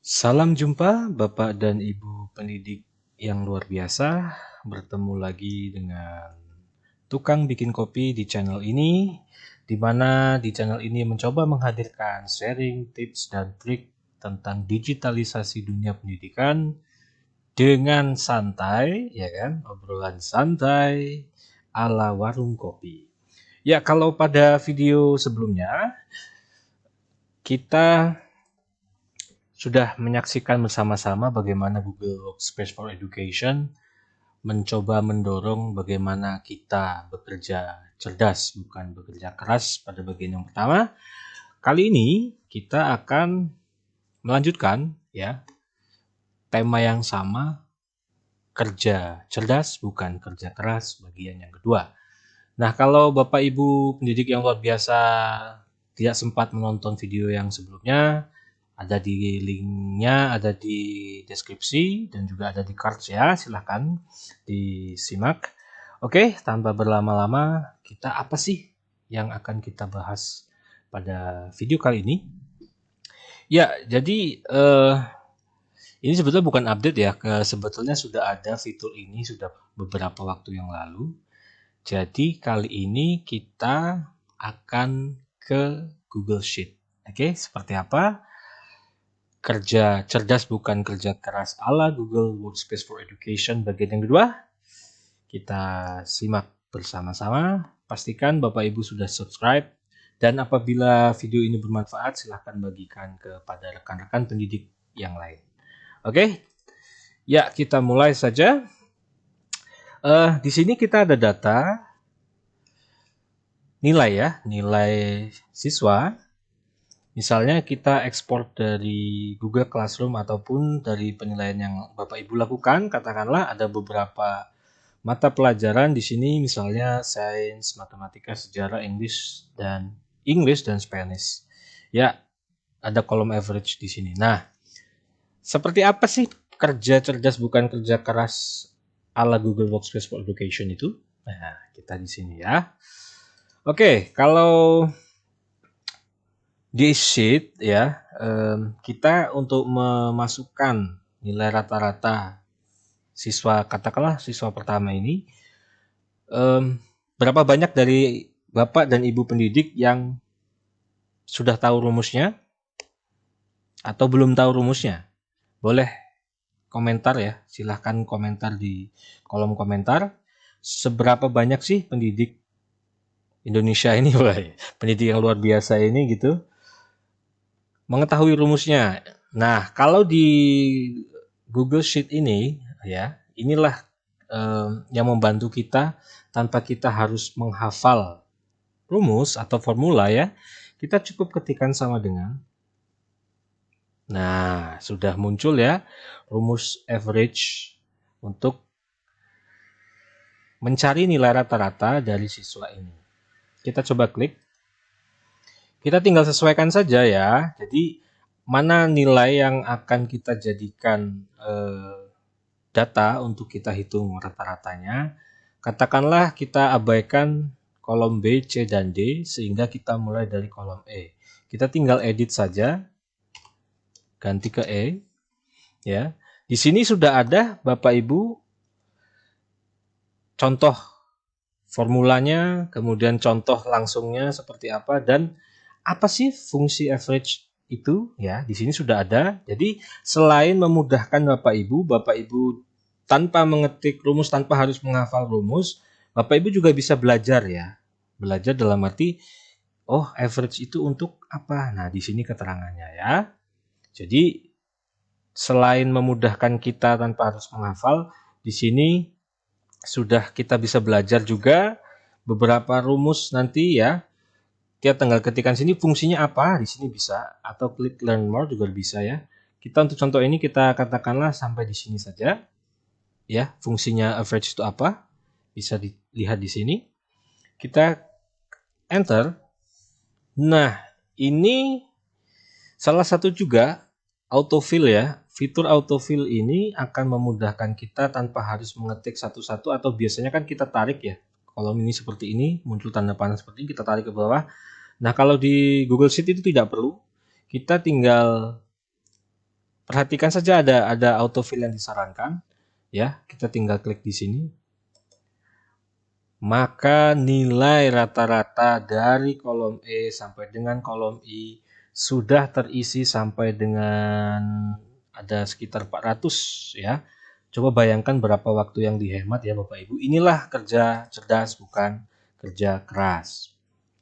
Salam jumpa Bapak dan Ibu pendidik yang luar biasa. Bertemu lagi dengan tukang bikin kopi di channel ini, di mana di channel ini mencoba menghadirkan sharing tips dan trik tentang digitalisasi dunia pendidikan dengan santai, ya kan? Obrolan santai ala warung kopi. Ya, kalau pada video sebelumnya kita sudah menyaksikan bersama-sama bagaimana Google Workspace for Education mencoba mendorong bagaimana kita bekerja cerdas, bukan bekerja keras pada bagian yang pertama. Kali ini kita akan melanjutkan ya tema yang sama, kerja cerdas bukan kerja keras bagian yang kedua. Nah, kalau Bapak Ibu pendidik yang luar biasa tidak sempat menonton video yang sebelumnya, ada di linknya, ada di deskripsi, dan juga ada di cards ya, silahkan disimak. Oke, tanpa berlama-lama, kita apa sih yang akan kita bahas pada video kali ini? Ya, jadi ini sebetulnya bukan update ya, sebetulnya sudah ada fitur ini sudah beberapa waktu yang lalu. Jadi kali ini kita akan ke Google Sheet. Oke, seperti apa? Kerja cerdas bukan kerja keras ala Google Workspace for Education bagian yang kedua. Kita simak bersama-sama. Pastikan Bapak Ibu sudah subscribe. Dan apabila video ini bermanfaat, silahkan bagikan kepada rekan-rekan pendidik yang lain. Oke, ya kita mulai saja. Di sini kita ada data nilai ya, nilai siswa. Misalnya kita ekspor dari Google Classroom ataupun dari penilaian yang Bapak Ibu lakukan, katakanlah ada beberapa mata pelajaran di sini misalnya sains, matematika, sejarah, English dan Spanish. Ya, ada kolom average di sini. Nah, seperti apa sih kerja cerdas bukan kerja keras ala Google Workspace for Education itu? Nah, kita di sini ya. Oke, kalau di sheet ya, kita untuk memasukkan nilai rata-rata siswa, katakanlah siswa pertama ini, berapa banyak dari Bapak dan Ibu pendidik yang sudah tahu rumusnya atau belum tahu rumusnya? Boleh komentar ya, silahkan komentar di kolom komentar. Seberapa banyak sih pendidik Indonesia ini, pendidik yang luar biasa ini gitu, mengetahui rumusnya. Nah, kalau di Google Sheet ini ya, inilah yang membantu kita tanpa kita harus menghafal rumus atau formula ya. Kita cukup ketikkan sama dengan. Nah, sudah muncul ya rumus average untuk mencari nilai rata-rata dari siswa ini. Kita coba klik. Kita tinggal sesuaikan saja ya. Jadi mana nilai yang akan kita jadikan data untuk kita hitung rata-ratanya. Katakanlah kita abaikan kolom B, C, dan D sehingga kita mulai dari kolom E. Kita tinggal edit saja, ganti ke E. Ya, di sini sudah ada Bapak Ibu contoh formulanya, kemudian contoh langsungnya seperti apa dan apa sih fungsi average itu ya, di sini sudah ada. Jadi selain memudahkan Bapak Ibu tanpa mengetik rumus, tanpa harus menghafal rumus, Bapak Ibu juga bisa belajar ya. Belajar dalam arti oh, average itu untuk apa? Nah, di sini keterangannya ya. Jadi selain memudahkan kita tanpa harus menghafal, di sini sudah kita bisa belajar juga beberapa rumus nanti ya. Kita tinggal ketikkan sini fungsinya apa, di sini bisa, atau klik learn more juga bisa ya. Kita untuk contoh ini kita katakanlah sampai di sini saja. Ya, fungsinya average itu apa? Bisa dilihat di sini. Kita enter. Nah, ini salah satu juga autofill ya. Fitur autofill ini akan memudahkan kita tanpa harus mengetik satu-satu atau biasanya kan kita tarik ya. Kolom ini seperti ini, muncul tanda panah seperti ini, kita tarik ke bawah. Nah, kalau di Google Sheet itu tidak perlu. Kita tinggal Perhatikan saja ada autofill yang disarankan, ya. Kita tinggal klik di sini. Maka nilai rata-rata dari kolom E sampai dengan kolom I sudah terisi sampai dengan ada sekitar 400 ya. Coba bayangkan berapa waktu yang dihemat ya Bapak Ibu. Inilah kerja cerdas bukan kerja keras.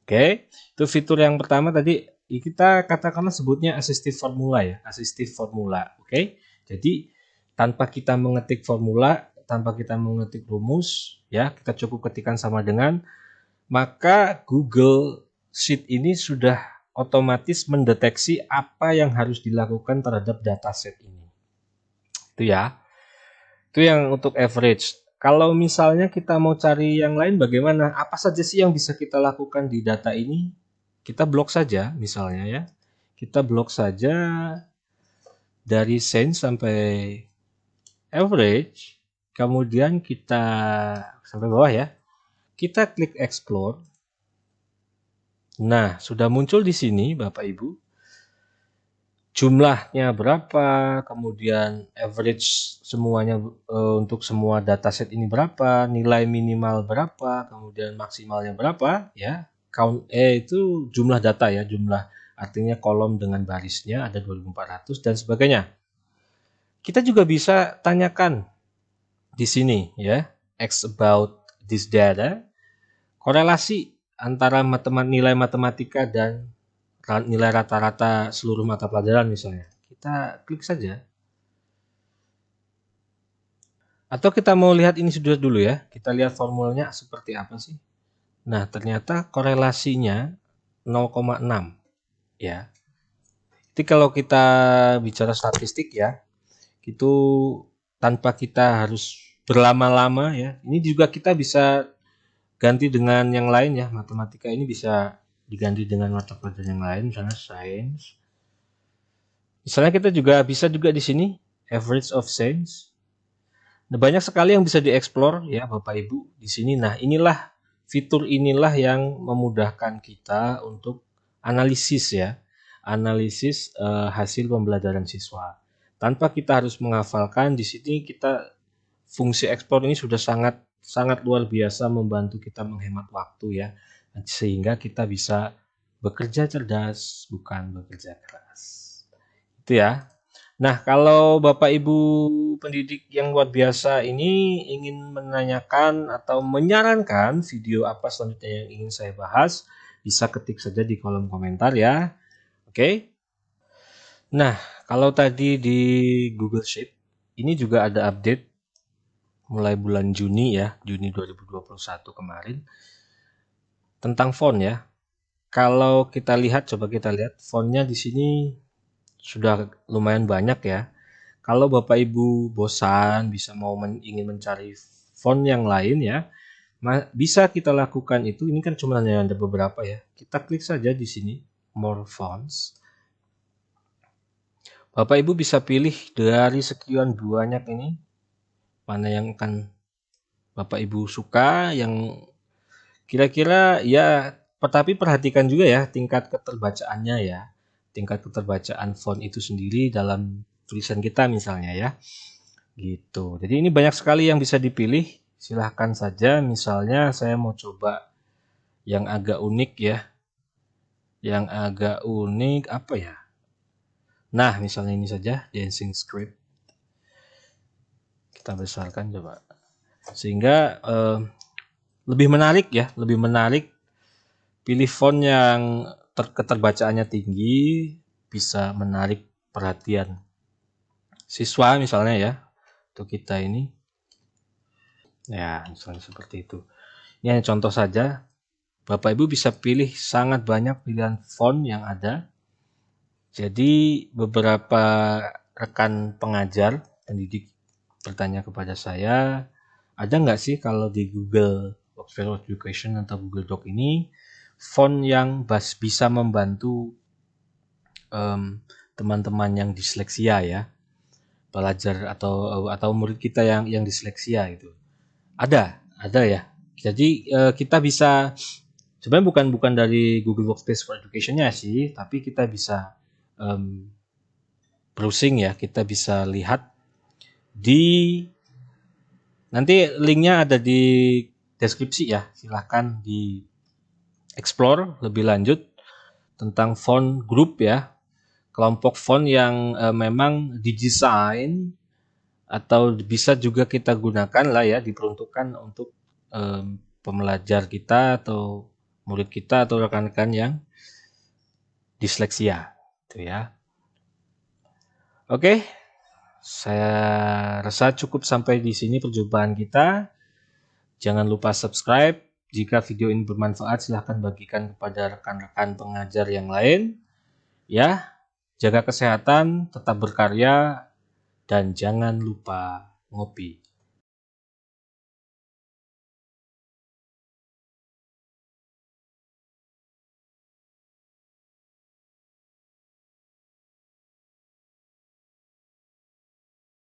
Oke, itu fitur yang pertama tadi kita katakanlah sebutnya assistive formula ya, assistive formula. Oke. Jadi tanpa kita mengetik formula, tanpa kita mengetik rumus ya, kita cukup ketikkan sama dengan, maka Google Sheet ini sudah otomatis mendeteksi apa yang harus dilakukan terhadap dataset ini. Itu ya. Itu yang untuk average. Kalau misalnya kita mau cari yang lain bagaimana? Apa saja sih yang bisa kita lakukan di data ini? Kita blok saja misalnya ya. Kita blok saja dari change sampai average. Kemudian kita sampai bawah ya. Kita klik explore. Nah, sudah muncul di sini Bapak Ibu. Jumlahnya berapa, kemudian average semuanya untuk semua dataset ini berapa, nilai minimal berapa, kemudian maksimalnya berapa, ya. Count itu jumlah data ya, jumlah artinya kolom dengan barisnya ada 2400 dan sebagainya. Kita juga bisa tanyakan di sini ya, X about this data, korelasi antara nilai matematika dan nilai rata-rata seluruh mata pelajaran misalnya. Kita klik saja. Atau kita mau lihat ini sudah dulu ya. Kita lihat formulanya seperti apa sih. Nah, ternyata korelasinya 0,6 ya. Jadi kalau kita bicara statistik ya, itu tanpa kita harus berlama-lama ya. Ini juga kita bisa ganti dengan yang lain ya. Matematika ini bisa diganti dengan mata pelajaran yang lain, misalnya sains. Misalnya kita juga bisa di sini average of change. Nah, banyak sekali yang bisa dieksplor ya Bapak Ibu di sini. Nah, fitur inilah yang memudahkan kita untuk analisis ya. Analisis hasil pembelajaran siswa. Tanpa kita harus menghafalkan, di sini kita fungsi explore ini sudah sangat luar biasa membantu kita menghemat waktu ya. Sehingga kita bisa bekerja cerdas bukan bekerja keras. Itu ya. Nah, kalau Bapak Ibu pendidik yang luar biasa ini ingin menanyakan atau menyarankan video apa selanjutnya yang ingin saya bahas, bisa ketik saja di kolom komentar ya. Oke. Nah, kalau tadi di Google Sheet, ini juga ada update mulai bulan Juni ya, Juni 2021 kemarin tentang font ya. Kalau kita lihat, coba kita lihat fontnya di sini sudah lumayan banyak ya. Kalau Bapak Ibu bosan, bisa ingin mencari font yang lain ya, bisa kita lakukan itu. Ini kan cuma hanya ada beberapa ya. Kita klik saja di sini, More Fonts. Bapak Ibu bisa pilih dari sekian banyak ini, mana yang akan Bapak Ibu suka, yang kira-kira ya, tetapi perhatikan juga ya tingkat keterbacaannya ya. Tingkat keterbacaan font itu sendiri dalam tulisan kita misalnya ya. Gitu. Jadi ini banyak sekali yang bisa dipilih. Silahkan saja, misalnya saya mau coba yang agak unik ya. Yang agak unik apa ya? Nah, misalnya ini saja, Dancing Script. Kita besarkan coba. Sehingga lebih menarik ya, lebih menarik. Pilih font yang keterbacaannya tinggi, bisa menarik perhatian siswa misalnya ya. Untuk kita ini. Ya, misalnya seperti itu. Ini hanya contoh saja. Bapak Ibu bisa pilih sangat banyak pilihan font yang ada. Jadi beberapa rekan pengajar, pendidik bertanya kepada saya, ada nggak sih kalau di Google Workspace for Education atau Google Doc ini font yang bisa membantu teman-teman yang disleksia ya, pelajar atau murid kita yang disleksia itu. Ada ya. Jadi kita bisa sebenarnya bukan dari Google Workspace for Education-nya sih, tapi kita bisa browsing ya, kita bisa lihat di nanti linknya ada di deskripsi ya, silahkan di explore lebih lanjut tentang font group ya, kelompok font yang memang didesain atau bisa juga kita gunakan lah ya, diperuntukkan untuk pembelajar kita atau murid kita atau rekan-rekan yang disleksia itu ya. Oke, saya rasa cukup sampai di sini perjumpaan kita. Jangan lupa subscribe. Jika video ini bermanfaat, silahkan bagikan kepada rekan-rekan pengajar yang lain. Ya, jaga kesehatan, tetap berkarya, dan jangan lupa ngopi.